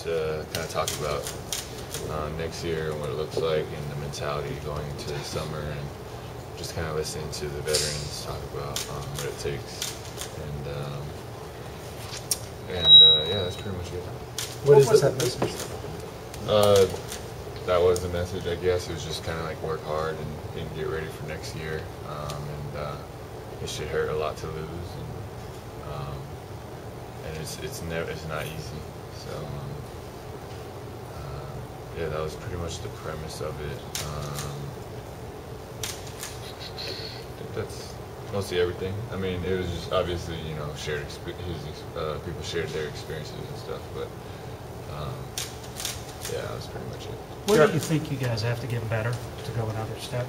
just kind of talk about next year and what it looks like and the mentality going into the summer, and just kind of listening to the veterans talk about what it takes. Yeah, that's pretty much it. What is that message? That was the message, I guess. It was just kind of like work hard and get ready for next year. It should hurt a lot to lose, and it's not easy. So yeah, that was pretty much the premise of it. I think that's mostly everything. I mean, it was just obviously, you know, people shared their experiences and stuff, but yeah, that was pretty much it. Where do you think you guys have to get better to go another step?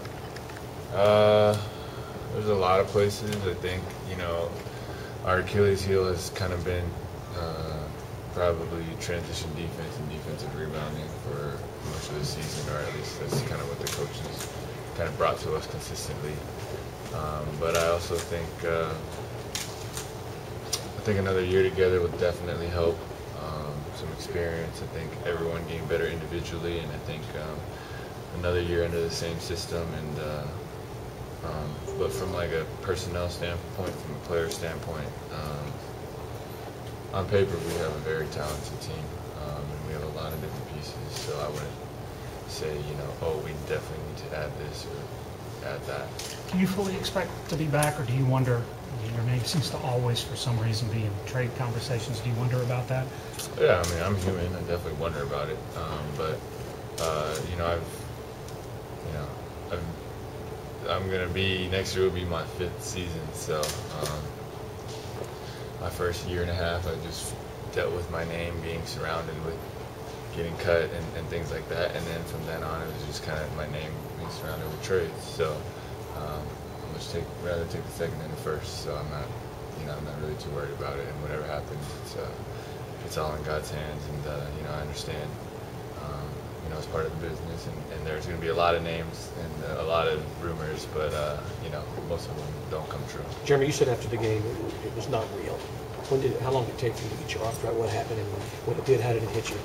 There's a lot of places. I think, you know, our Achilles heel has kind of been probably transition defense and defensive rebounding for much of the season, or at least that's kind of what the coaches kind of brought to us consistently. But I also think another year together would definitely help. Some experience. I think everyone getting better individually, and I think another year under the same system. And but from like a personnel standpoint, from a player standpoint, on paper we have a very talented team, and we have a lot of different pieces. So I wouldn't say, you know, oh, we definitely need to add this or add that. Do you fully expect to be back, or do you wonder? Your name seems to always, for some reason, be in trade conversations. Do you wonder about that? Yeah, I mean, I'm human. I definitely wonder about it. But you know, I'm gonna be, next year will be my 5th season. So my first year and a half, I just dealt with my name being surrounded with getting cut and things like that. And then from then on, it was just kind of my name being surrounded with trades. So rather take the second than the first, so I'm not really too worried about it. And whatever happens, it's all in God's hands. And you know, I understand. You know, it's part of the business, and there's going to be a lot of names and a lot of rumors, but you know, most of them don't come true. Jeremy, you said after the game it was not real. How long did it take for you to get your arm right? What happened, and when it did, how did it hit you?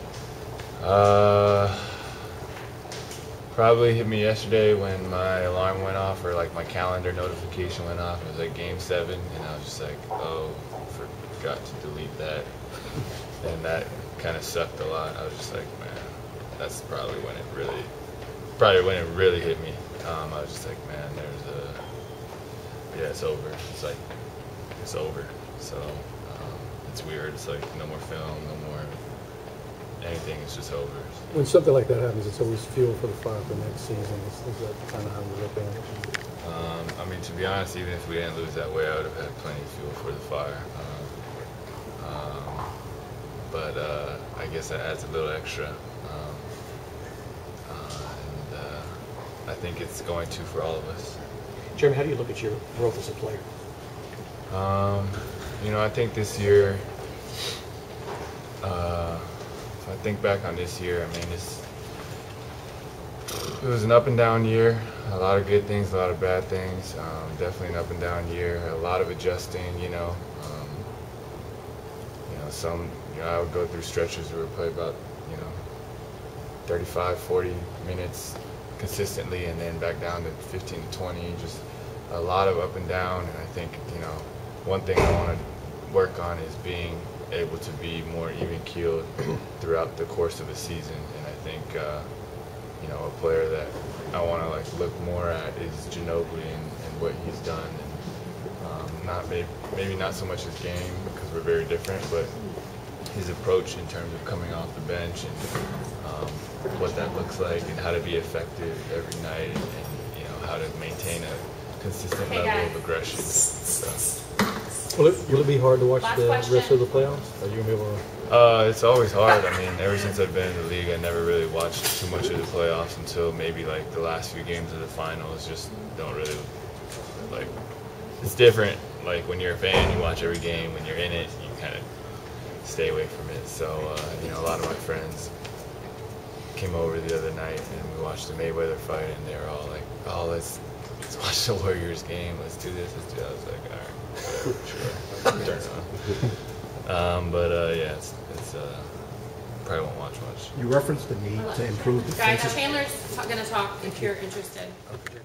Probably hit me yesterday when my alarm went off, or like my calendar notification went off. It was like Game 7, and I was just like, oh, forgot to delete that. And that kind of sucked a lot. I was just like, man, that's probably when it really hit me. I was just like, man, yeah, it's over. It's over. So it's weird. It's like no more film, no more anything. It's just over. When something like that happens, it's always fuel for the fire for next season. Is that kind of how you look at it? I mean, to be honest, even if we didn't lose that way, I would have had plenty of fuel for the fire. But I guess that adds a little extra. I think it's going to for all of us. Jeremy, how do you look at your growth as a player? You know, I think this year, if I think back on this year, I mean, it was an up and down year. A lot of good things, a lot of bad things. Definitely an up and down year. A lot of adjusting, you know. I would go through stretches where we play about, 35, 40 minutes consistently, and then back down to 15 to 20. Just a lot of up and down. And I think, one thing I want to work on is being able to be more even-keeled throughout the course of a season. And I think, a player that I want to look more at is Ginobili and what he's done. And maybe not so much his game, because we're very different, but his approach in terms of coming off the bench and what that looks like, and how to be effective every night, and how to maintain a consistent level of aggression. So. Will it be hard to watch the rest of the playoffs? Are you gonna be able to? It's always hard. I mean, ever since I've been in the league, I never really watched too much of the playoffs until maybe the last few games of the finals. Just don't really It's different. Like when you're a fan, you watch every game. When you're in it, you kind of stay away from it. So a lot of my friends came over the other night and we watched the Mayweather fight, and they were all like, "Oh, let's watch the Warriors game. Let's do this. Let's do that." I was like, "All right, sure, turn it on." Yeah, probably won't watch much. You referenced the need to improve Guys, defensive. Chandler's gonna talk if you're interested. Okay.